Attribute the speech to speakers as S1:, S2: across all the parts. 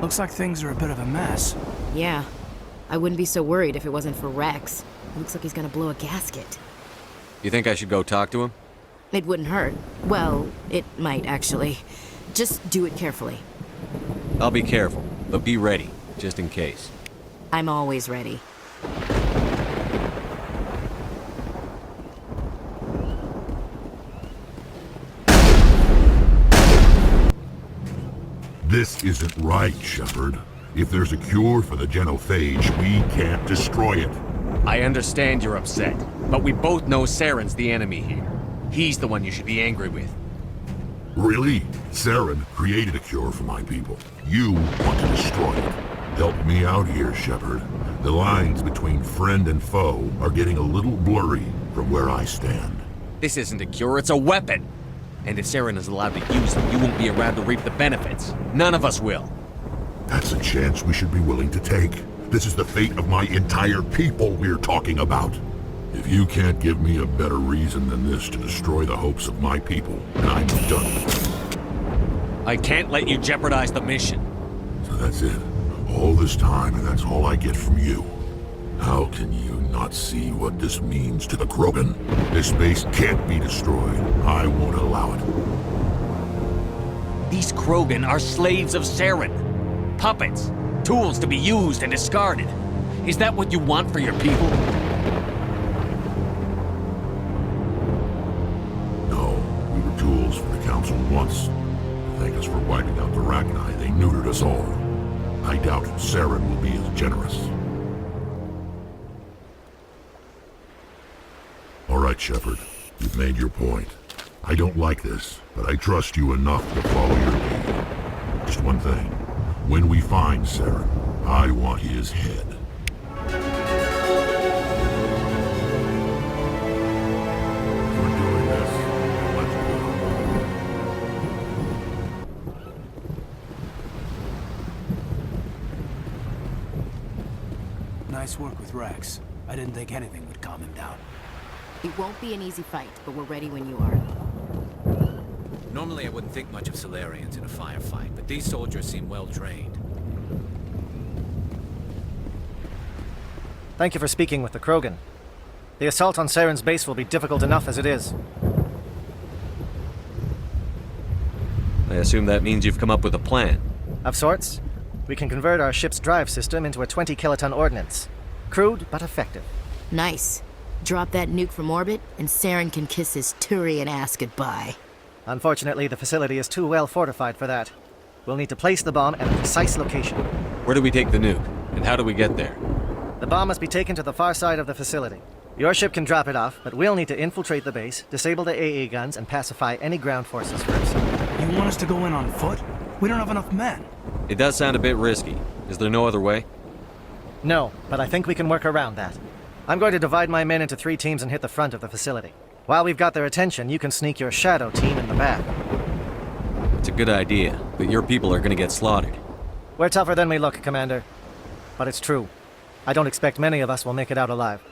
S1: Looks like things are a bit of a mess.
S2: Yeah. I wouldn't be so worried if it wasn't for Rex. Looks like he's gonna blow a gasket.
S3: You think I should go talk to him?
S2: It wouldn't hurt. Well, it might, actually. Just do it carefully.
S3: I'll be careful, but be ready, just in case.
S2: I'm always ready.
S4: This isn't right, Shepard. If there's a cure for the genophage, we can't destroy it.
S3: I understand you're upset, but we both know Saren's the enemy here. He's the one you should be angry with.
S4: Really? Saren created a cure for my people. You want to destroy it. Help me out here, Shepard. The lines between friend and foe are getting a little blurry from where I stand.
S3: This isn't a cure, it's a weapon! And if Saren is allowed to use it, you won't be around to reap the benefits. None of us will.
S4: That's a chance we should be willing to take. This is the fate of my entire people we're talking about. If you can't give me a better reason than this to destroy the hopes of my people, then I'm done.
S3: I can't let you jeopardize the mission.
S4: So that's it. All this time, and that's all I get from you. How can you not see what this means to the Krogan? This base can't be destroyed. I won't allow it.
S3: These Krogan are slaves of Saren. Puppets. Tools to be used and discarded. Is that what you want for your people?
S4: No, we were tools for the Council once. Thank us for wiping out the Rachni. They neutered us all. I doubt Saren will be as generous. All right, Shepard. You've made your point. I don't like this, but I trust you enough to follow your lead. Just one thing. When we find Saren, I want his head. We're doing this. Let's go.
S1: Nice work with Rex. I didn't think anything would calm him down.
S2: It won't be an easy fight, but we're ready when you are.
S5: Normally I wouldn't think much of Salarians in a firefight, but these soldiers seem well trained.
S6: Thank you for speaking with the Krogan. The assault on Saren's base will be difficult enough as it is.
S3: I assume that means you've come up with a plan.
S6: Of sorts. We can convert our ship's drive system into a 20-kiloton ordnance. Crude, but effective.
S2: Nice. Drop that nuke from orbit, and Saren can kiss his Turian ass goodbye.
S6: Unfortunately, the facility is too well fortified for that. We'll need to place the bomb at a precise location.
S3: Where do we take the nuke? And how do we get there?
S6: The bomb must be taken to the far side of the facility. Your ship can drop it off, but we'll need to infiltrate the base, disable the AA guns, and pacify any ground forces first.
S1: You want us to go in on foot? We don't have enough men.
S3: It does sound a bit risky. Is there no other way?
S6: No, but I think we can work around that. I'm going to divide my men into 3 teams and hit the front of the facility. While we've got their attention, you can sneak your shadow team in the back.
S3: It's a good idea, but your people are gonna get slaughtered.
S6: We're tougher than we look, Commander. But it's true. I don't expect many of us will make it out alive.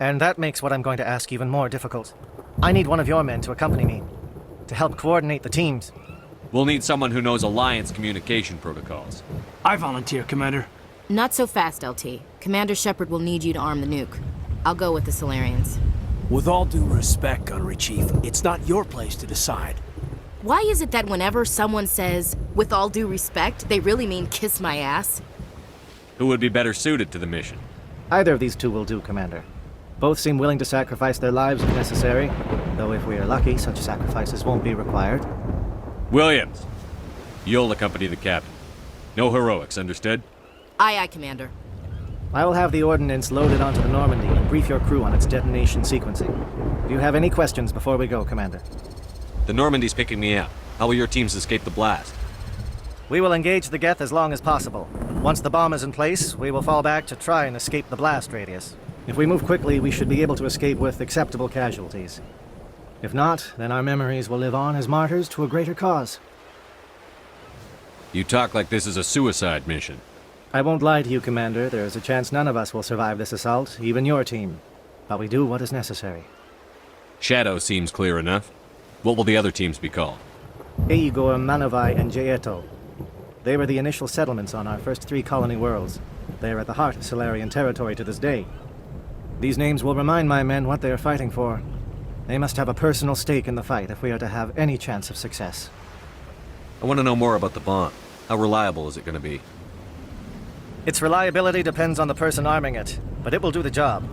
S6: And that makes what I'm going to ask even more difficult. I need one of your men to accompany me, to help coordinate the teams.
S3: We'll need someone who knows Alliance communication protocols.
S1: I volunteer, Commander.
S2: Not so fast, LT. Commander Shepard will need you to arm the nuke. I'll go with the Salarians.
S1: With all due respect, Gunnery Chief, it's not your place to decide.
S2: Why is it that whenever someone says, with all due respect, they really mean kiss my ass?
S3: Who would be better suited to the mission?
S6: Either of these 2 will do, Commander. Both seem willing to sacrifice their lives if necessary, though if we are lucky, such sacrifices won't be required.
S3: Williams, you'll accompany the captain. No heroics, understood?
S2: Aye, aye, Commander.
S6: I will have the ordnance loaded onto the Normandy and brief your crew on its detonation sequencing. Do you have any questions before we go, Commander?
S3: The Normandy's picking me up. How will your teams escape the blast?
S6: We will engage the Geth as long as possible. Once the bomb is in place, we will fall back to try and escape the blast radius. If we move quickly, we should be able to escape with acceptable casualties. If not, then our memories will live on as martyrs to a greater cause.
S3: You talk like this is a suicide mission.
S6: I won't lie to you, Commander. There is a chance none of us will survive this assault, even your team. But we do what is necessary.
S3: Shadow seems clear enough. What will the other teams be called?
S6: Igor, Manovai, and Jaeto. They were the initial settlements on our first 3 colony worlds. They are at the heart of Solarian territory to this day. These names will remind my men what they are fighting for. They must have a personal stake in the fight if we are to have any chance of success.
S3: I want to know more about the bomb. How reliable is it going to be?
S6: Its reliability depends on the person arming it, but it will do the job.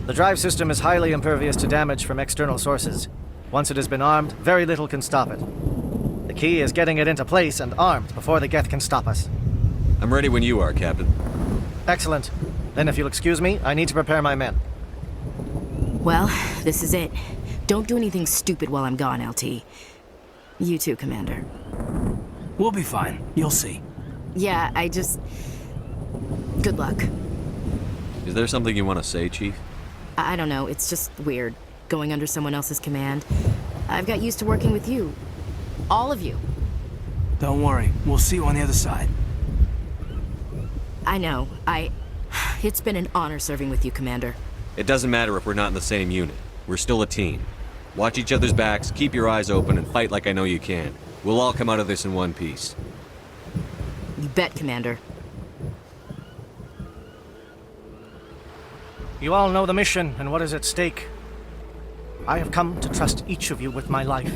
S6: The drive system is highly impervious to damage from external sources. Once it has been armed, very little can stop it. The key is getting it into place and armed before the Geth can stop us.
S3: I'm ready when you are, Captain.
S6: Excellent. Then if you'll excuse me, I need to prepare my men.
S2: Well, this is it. Don't do anything stupid while I'm gone, LT. You too, Commander.
S1: We'll be fine. You'll see.
S2: Yeah, good luck.
S3: Is there something you want to say, Chief?
S2: I don't know, it's just weird, going under someone else's command. I've got used to working with you. All of you.
S1: Don't worry. We'll see you on the other side.
S2: I know, It's been an honor serving with you, Commander.
S3: It doesn't matter if we're not in the same unit. We're still a team. Watch each other's backs, keep your eyes open, and fight like I know you can. We'll all come out of this in one piece.
S2: You bet, Commander.
S6: You all know the mission and what is at stake. I have come to trust each of you with my life,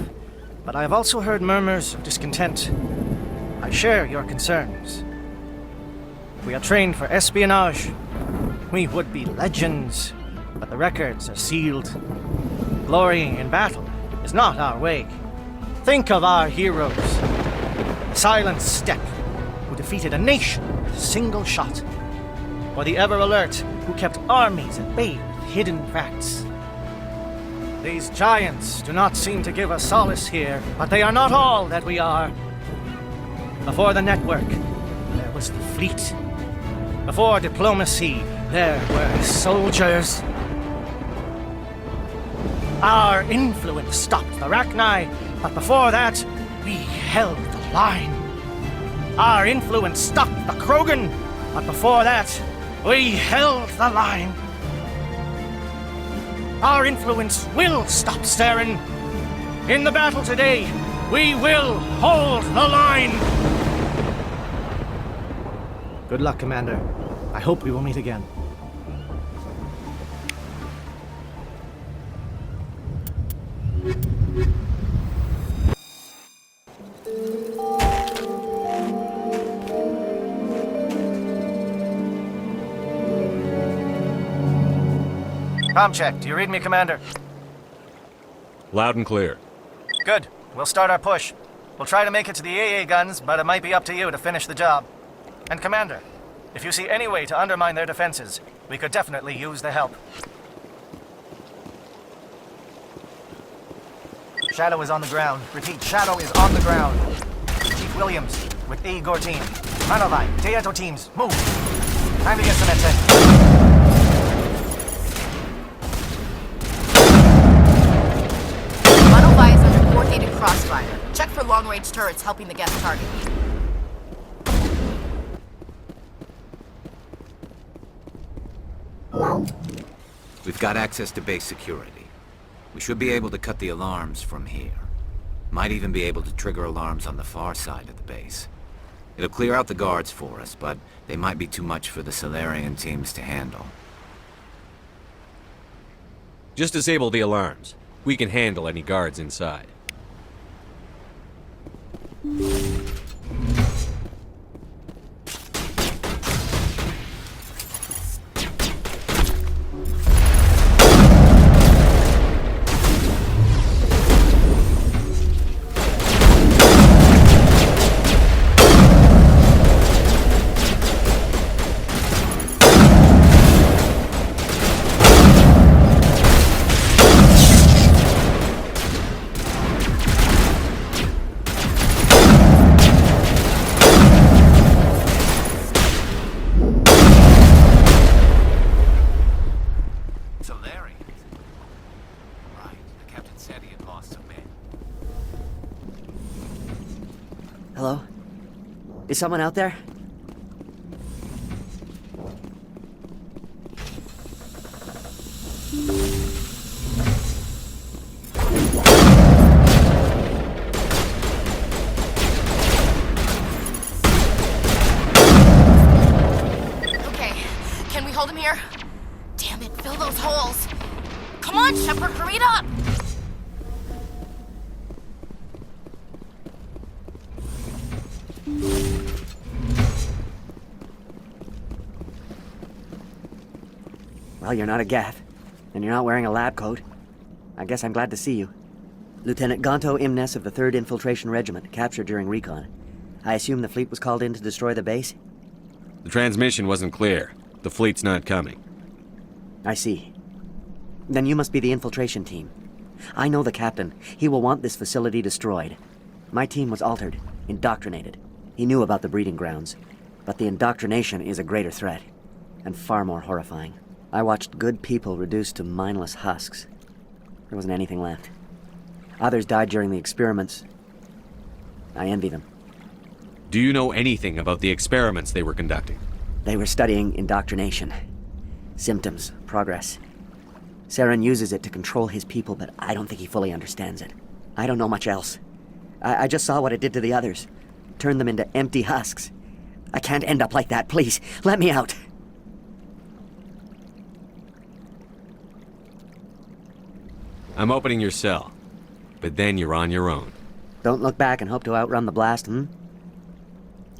S6: but I have also heard murmurs of discontent. I share your concerns. We are trained for espionage. We would be legends, but the records are sealed. Glorying in battle is not our way. Think of our heroes. The Silent Step, who defeated a nation with a single shot. Or the Ever Alert, who kept armies at bay with hidden facts. These giants do not seem to give us solace here, but they are not all that we are. Before the network, there was the fleet. Before diplomacy, there were soldiers. Our influence stopped the Rachni, but before that, we held the line. Our influence stopped the Krogan, but before that, we held the line. Our influence will stop Saren. In the battle today, we will hold the line. Good luck, Commander. I hope we will meet again. Comm check. Do you read me, Commander?
S3: Loud and clear.
S6: Good. We'll start our push. We'll try to make it to the AA guns, but it might be up to you to finish the job. And Commander, if you see any way to undermine their defenses, we could definitely use the help. Shadow is on the ground. Repeat, Shadow is on the ground. Chief Williams, with Igor team. Manovai, Teato teams, move! Time to get some intel.
S2: Manovai is under coordinated crossfire. Check for long-range turrets helping the Geth target.
S5: We've got access to base security. We should be able to cut the alarms from here. Might even be able to trigger alarms on the far side of the base. It'll clear out the guards for us, but they might be too much for the Solarian teams to handle.
S3: Just disable the alarms. We can handle any guards inside.
S7: Hello? Is someone out there?
S2: hold him here? Damn it, fill those holes. Come on, Shepard, hurry it up!
S7: Well, you're not a Geth, and you're not wearing a lab coat. I guess I'm glad to see you. Lieutenant Gonto Imnes of the 3rd Infiltration Regiment, captured during recon. I assume the fleet was called in to destroy the base?
S3: The transmission wasn't clear. The fleet's not coming.
S7: I see. Then you must be the infiltration team. I know the captain. He will want this facility destroyed. My team was altered, indoctrinated. He knew about the breeding grounds. But the indoctrination is a greater threat, and far more horrifying. I watched good people reduced to mindless husks. There wasn't anything left. Others died during the experiments. I envy them.
S3: Do you know anything about the experiments they were conducting?
S7: They were studying indoctrination. Symptoms, progress. Saren uses it to control his people, but I don't think he fully understands it. I don't know much else. I just saw what it did to the others. Turned them into empty husks. I can't end up like that, please. Let me out.
S3: I'm opening your cell, but then you're on your own.
S7: Don't look back and hope to outrun the blast,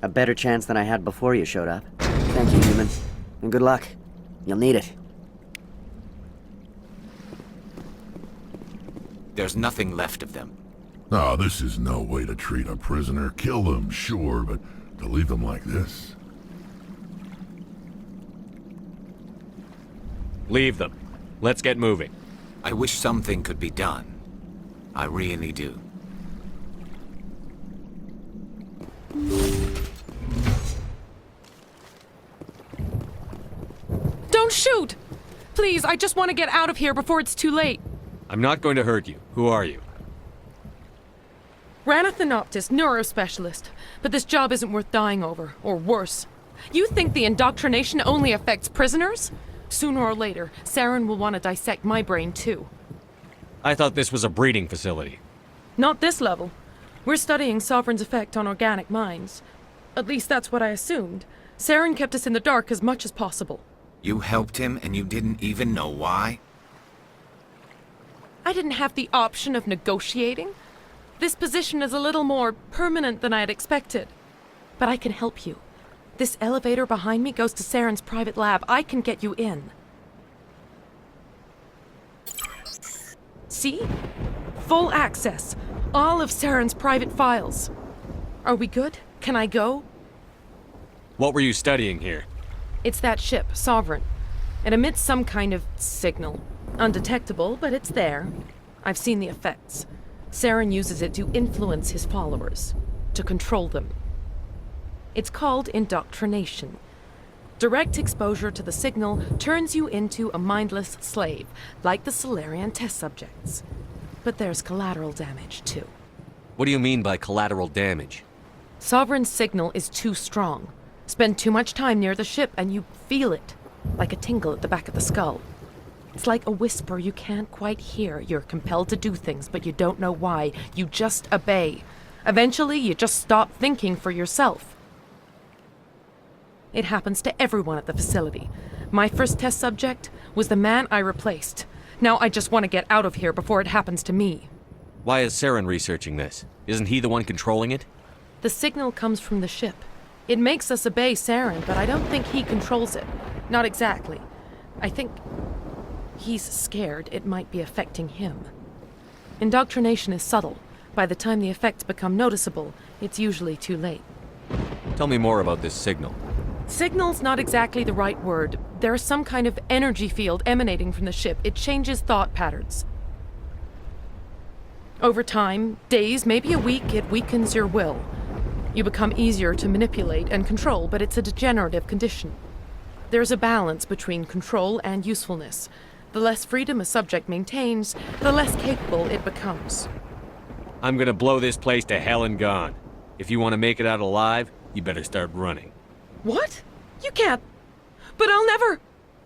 S7: A better chance than I had before you showed up. Thank you, human. And good luck. You'll need it.
S5: There's nothing left of them.
S4: No, this is no way to treat a prisoner. Kill them, sure, but to leave them like this?
S3: Leave them. Let's get moving.
S5: I wish something could be done. I really do.
S8: Don't shoot! Please, I just want to get out of here before it's too late.
S3: I'm not going to hurt you. Who are you?
S8: Ranathanoptis, neurospecialist. But this job isn't worth dying over, or worse. You think the indoctrination only affects prisoners? Sooner or later, Saren will want to dissect my brain too.
S3: I thought this was a breeding facility.
S8: Not this level. We're studying Sovereign's effect on organic minds. At least that's what I assumed. Saren kept us in the dark as much as possible.
S5: You helped him and you didn't even know why?
S8: I didn't have the option of negotiating. This position is a little more permanent than I had expected. But I can help you. This elevator behind me goes to Saren's private lab. I can get you in. See? Full access. All of Saren's private files. Are we good? Can I go?
S3: What were you studying here?
S8: It's that ship, Sovereign. It emits some kind of signal. Undetectable, but it's there. I've seen the effects. Saren uses it to influence his followers, to control them. It's called indoctrination. Direct exposure to the signal turns you into a mindless slave, like the Salarian test subjects. But there's collateral damage, too.
S3: What do you mean by collateral damage?
S8: Sovereign's signal is too strong. Spend too much time near the ship and you feel it, like a tingle at the back of the skull. It's like a whisper you can't quite hear. You're compelled to do things, but you don't know why. You just obey. Eventually, you just stop thinking for yourself. It happens to everyone at the facility. My first test subject was the man I replaced. Now I just want to get out of here before it happens to me.
S3: Why is Saren researching this? Isn't he the one controlling it?
S8: The signal comes from the ship. It makes us obey Saren, but I don't think he controls it. Not exactly. I think he's scared it might be affecting him. Indoctrination is subtle. By the time the effects become noticeable, it's usually too late.
S3: Tell me more about this signal.
S8: Signal's not exactly the right word. There's some kind of energy field emanating from the ship. It changes thought patterns. Over time, days, maybe a week, it weakens your will. You become easier to manipulate and control, but it's a degenerative condition. There's a balance between control and usefulness. The less freedom a subject maintains, the less capable it becomes.
S3: I'm gonna blow this place to hell and gone. If you want to make it out alive, you better start running.
S8: What? You can't. But I'll never.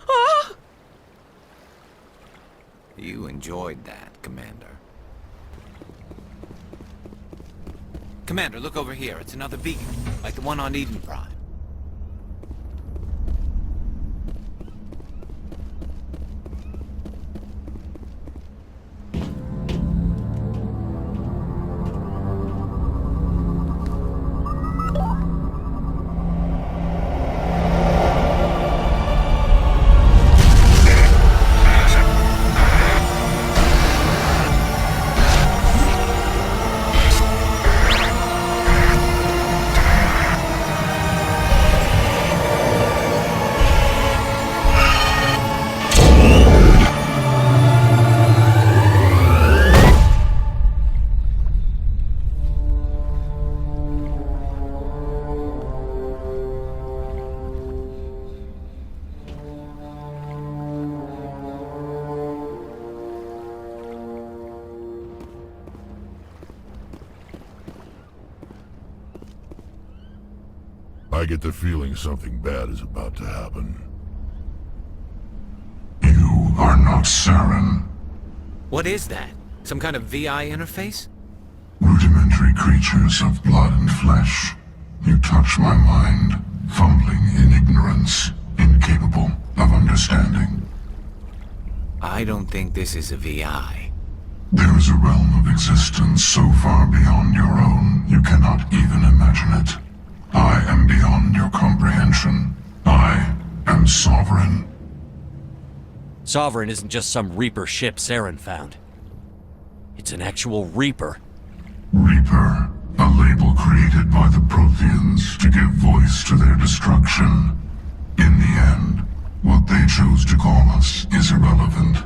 S8: Ah!
S5: You enjoyed that, Commander. Commander, look over here. It's another beacon, like the one on Eden Prime.
S4: I get the feeling something bad is about to happen. You are not Saren.
S5: What is that? Some kind of VI interface?
S4: Rudimentary creatures of blood and flesh. You touch my mind, fumbling in ignorance, incapable of understanding.
S5: I don't think this is a VI.
S4: There is a realm of existence so far beyond your own, you cannot even imagine it. I am beyond your comprehension. I am Sovereign.
S3: Sovereign isn't just some Reaper ship Saren found. It's an actual Reaper.
S4: Reaper, a label created by the Protheans to give voice to their destruction. In the end, what they chose to call us is irrelevant.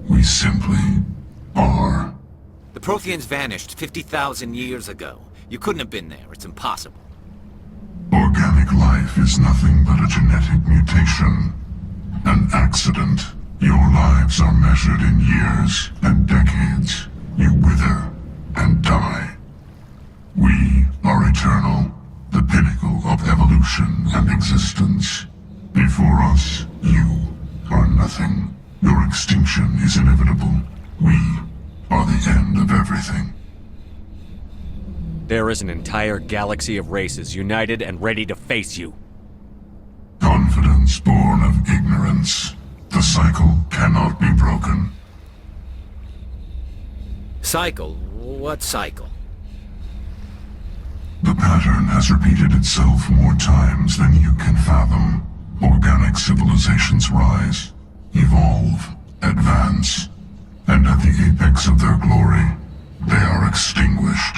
S4: We simply are.
S5: The Protheans vanished 50,000 years ago. You couldn't have been there. It's impossible.
S4: Organic life is nothing but a genetic mutation. An accident. Your lives are measured in years and decades. You wither and die. We are eternal, the pinnacle of evolution and existence. Before us, you are nothing. Your extinction is inevitable. We are the end of everything.
S3: There is an entire galaxy of races united and ready to face you.
S4: Confidence born of ignorance. The cycle cannot be broken.
S5: Cycle? What cycle?
S4: The pattern has repeated itself more times than you can fathom. Organic civilizations rise, evolve, advance, and at the apex of their glory, they are extinguished.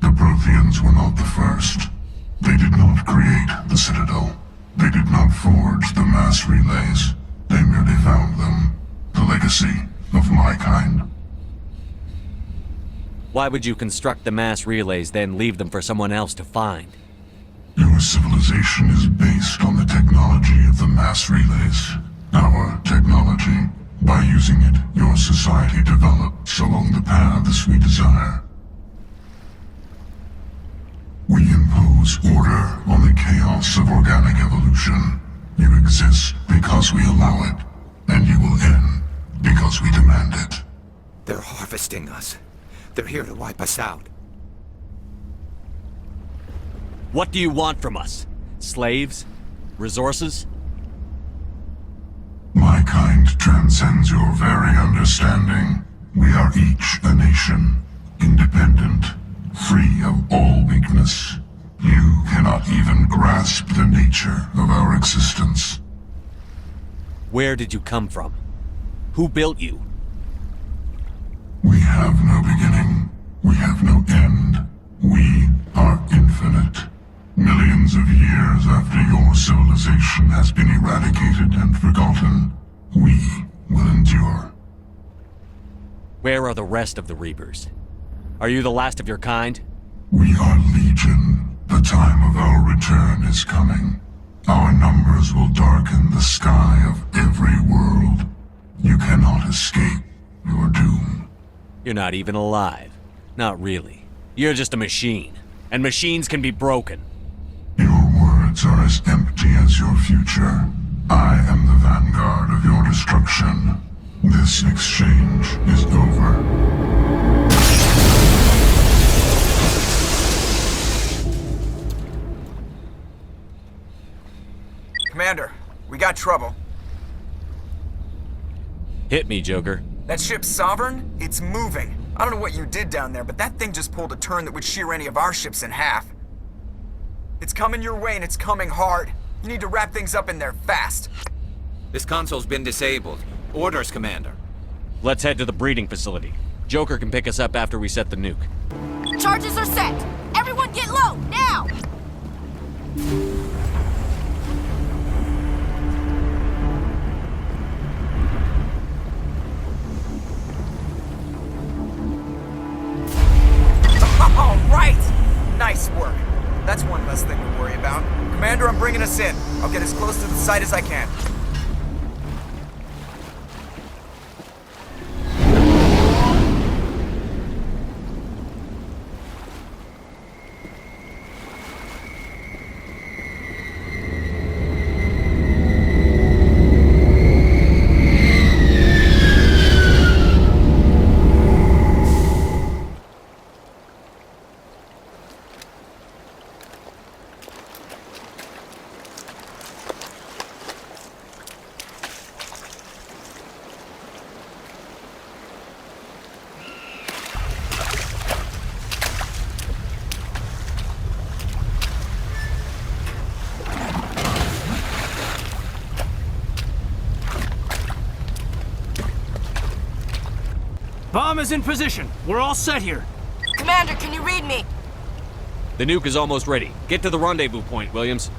S4: The Protheans were not the first. They did not create the Citadel. They did not forge the mass relays. They merely found them. The legacy of my kind.
S3: Why would you construct the mass relays, then leave them for someone else to find?
S4: Your civilization is based on the technology of the mass relays. Our technology. By using it, your society develops along the paths we desire. We impose order on the chaos of organic evolution. You exist because we allow it, and you will end because we demand it.
S5: They're harvesting us. They're here to wipe us out.
S3: What do you want from us? Slaves? Resources?
S4: My kind transcends your very understanding. We are each a nation, independent, free of all weakness. You cannot even grasp the nature of our existence.
S3: Where did you come from? Who built you?
S4: We have no beginning. We have no end. We are infinite. Millions of years after your civilization has been eradicated and forgotten, we will endure.
S3: Where are the rest of the Reapers? Are you the last of your kind?
S4: We are Legion. The time of our return is coming. Our numbers will darken the sky of every world. You cannot escape your doom.
S3: You're not even alive. Not really. You're just a machine. And machines can be broken.
S4: Your words are as empty as your future. I am the vanguard of your destruction. This exchange is over.
S9: Commander, we got trouble.
S3: Hit me, Joker.
S9: That ship's Sovereign? It's moving. I don't know what you did down there, but that thing just pulled a turn that would shear any of our ships in half. It's coming your way and it's coming hard. You need to wrap things up in there fast.
S5: This console's been disabled. Orders, Commander.
S3: Let's head to the breeding facility. Joker can pick us up after we set the nuke.
S2: Charges are set! Everyone get low, now!
S9: All right! Nice work. That's one less thing to worry about. Commander, I'm bringing us in. I'll get as close to the site as I can.
S1: Bomb is in position. We're all set here.
S2: Commander, can you read me?
S3: The nuke is almost ready. Get to the rendezvous point, Williams.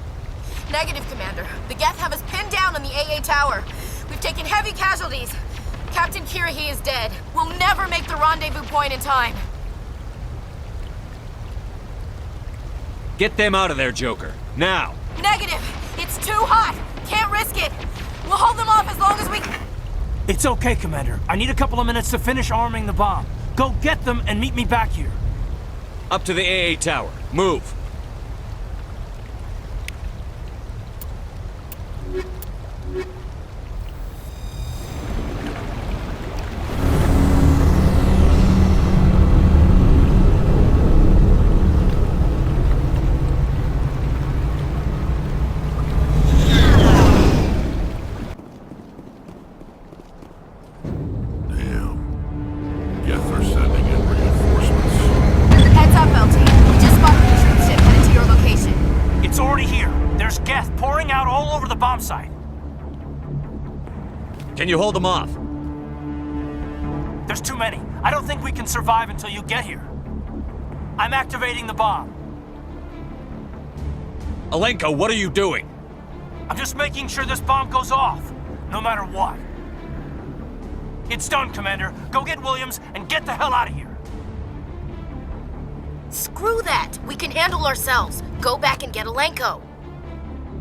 S2: Negative, Commander. The Geth have us pinned down on the AA tower. We've taken heavy casualties. Captain Kirahi is dead. We'll never make the rendezvous point in time.
S3: Get them out of there, Joker. Now!
S2: Negative! It's too hot! Can't risk it! We'll hold them off as long as we...
S1: It's okay, Commander. I need a couple of minutes to finish arming the bomb. Go get them and meet me back here.
S3: Up to the AA tower. Move!
S4: Damn. Geth are sending in reinforcements.
S2: Heads up, LT. We just spotted the troop ship headed to your location.
S1: It's already here. There's Geth pouring out all over the bomb site.
S3: Can you hold them off?
S1: There's too many. I don't think we can survive until you get here. I'm activating the bomb.
S3: Alenko, what are you doing?
S1: I'm just making sure this bomb goes off, no matter what. It's done, Commander. Go get Williams and get the hell out of here.
S2: Screw that! We can handle ourselves. Go back and get Alenko.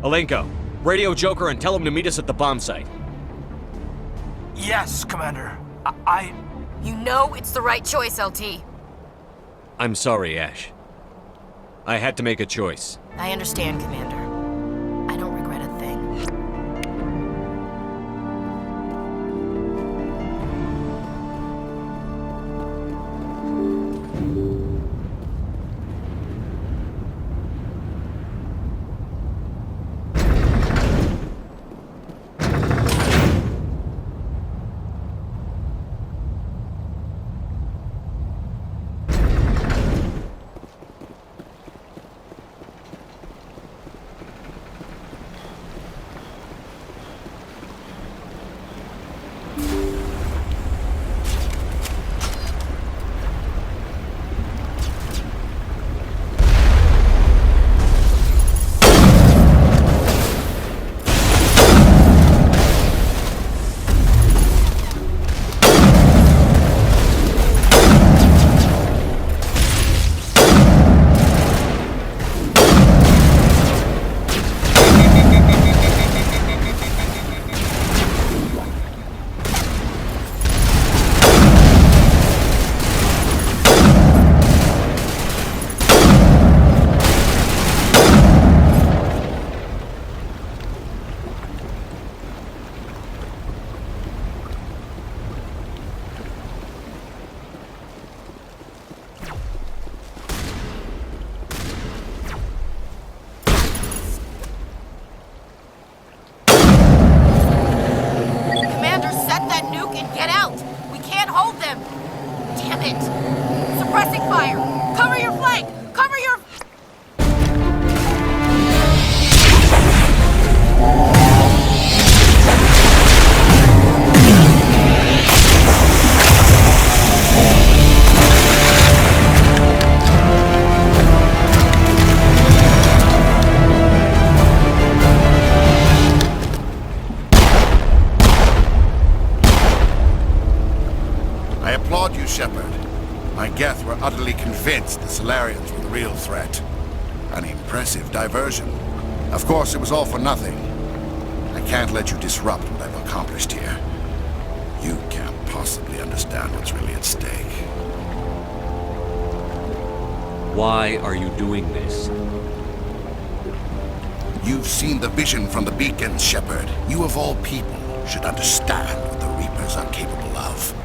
S3: Alenko, radio Joker and tell him to meet us at the bomb site.
S1: Yes, Commander.
S2: You know it's the right choice, LT.
S3: I'm sorry, Ash. I had to make a choice.
S2: I understand, Commander. I don't regret a thing. Suppressing fire! Cover your flank! Cover your...
S10: I applaud you, Shepard. My Geth were utterly convinced the Solarians were the real threat. An impressive diversion. Of course, it was all for nothing. I can't let you disrupt what I've accomplished here. You can't possibly understand what's really at stake.
S3: Why are you doing this?
S10: You've seen the vision from the beacons, Shepard. You of all people should understand what the Reapers are capable of.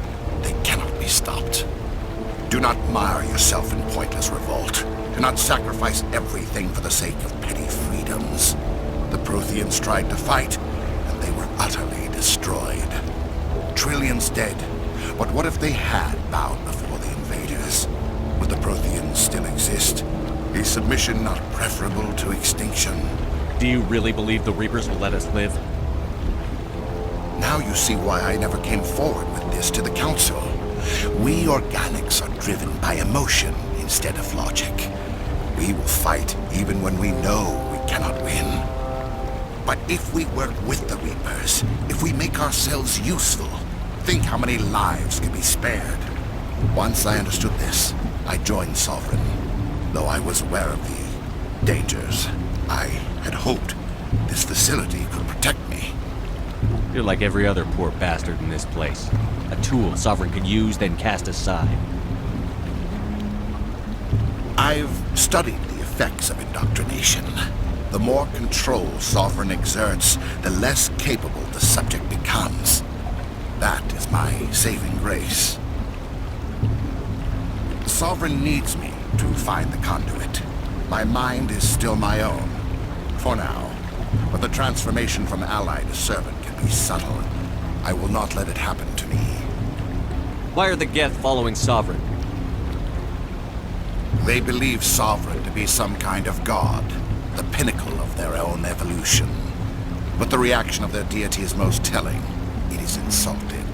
S10: They cannot be stopped. Do not mire yourself in pointless revolt. Do not sacrifice everything for the sake of petty freedoms. The Protheans tried to fight, and they were utterly destroyed. Trillions dead. But what if they had bowed before the invaders? Would the Protheans still exist? Is submission not preferable to extinction?
S3: Do you really believe the Reapers will let us live?
S10: Now you see why I never came forward with this to the Council. We organics are driven by emotion instead of logic. We will fight even when we know we cannot win. But if we work with the Reapers, if we make ourselves useful, think how many lives can be spared. Once I understood this, I joined Sovereign. Though I was aware of the dangers, I had hoped this facility could protect me.
S3: You're like every other poor bastard in this place. A tool Sovereign could use, then cast aside.
S10: I've studied the effects of indoctrination. The more control Sovereign exerts, the less capable the subject becomes. That is my saving grace. Sovereign needs me to find the conduit. My mind is still my own, for now. But the transformation from ally to servant can be subtle. I will not let it happen to me.
S3: Why are the Geth following Sovereign?
S10: They believe Sovereign to be some kind of god, the pinnacle of their own evolution. But the reaction of their deity is most telling. It is insulted.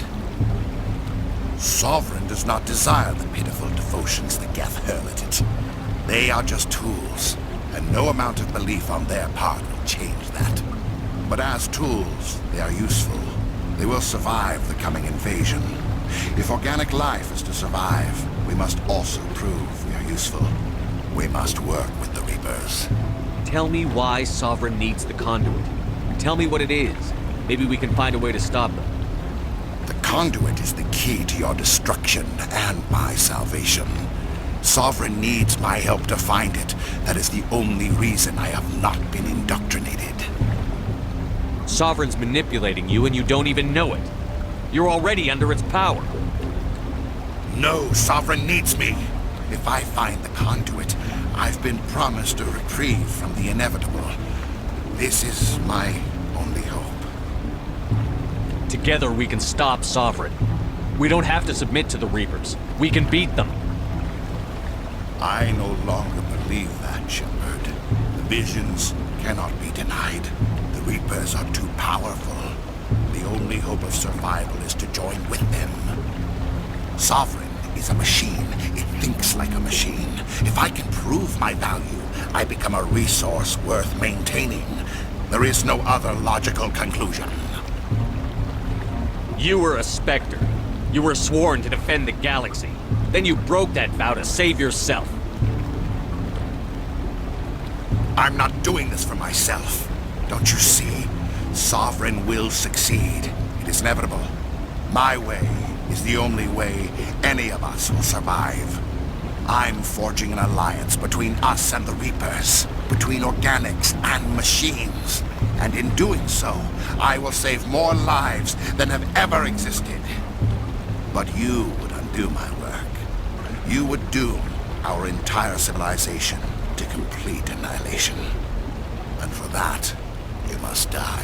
S10: Sovereign does not desire the pitiful devotions the Geth hurl at it. They are just tools, and no amount of belief on their part will change that. But as tools, they are useful. They will survive the coming invasion. If organic life is to survive, we must also prove we are useful. We must work with the Reapers.
S3: Tell me why Sovereign needs the conduit. Tell me what it is. Maybe we can find a way to stop them.
S10: The conduit is the key to your destruction and my salvation. Sovereign needs my help to find it. That is the only reason I have not been indoctrinated.
S3: Sovereign's manipulating you and you don't even know it. You're already under its power.
S10: No, Sovereign needs me. If I find the conduit, I've been promised a reprieve from the inevitable. This is my only hope.
S3: Together we can stop Sovereign. We don't have to submit to the Reapers. We can beat them.
S10: I no longer believe that, Shepard. The visions cannot be denied. The Reapers are too powerful. The only hope of survival is to join with them. Sovereign is a machine. It thinks like a machine. If I can prove my value, I become a resource worth maintaining. There is no other logical conclusion.
S3: You were a Spectre. You were sworn to defend the galaxy. Then you broke that vow to save yourself.
S10: I'm not doing this for myself. Don't you see? Sovereign will succeed. It is inevitable. My way is the only way any of us will survive. I'm forging an alliance between us and the Reapers, between organics and machines. And in doing so, I will save more lives than have ever existed. But you would undo my work. You would doom our entire civilization to complete annihilation. And for that, you must die.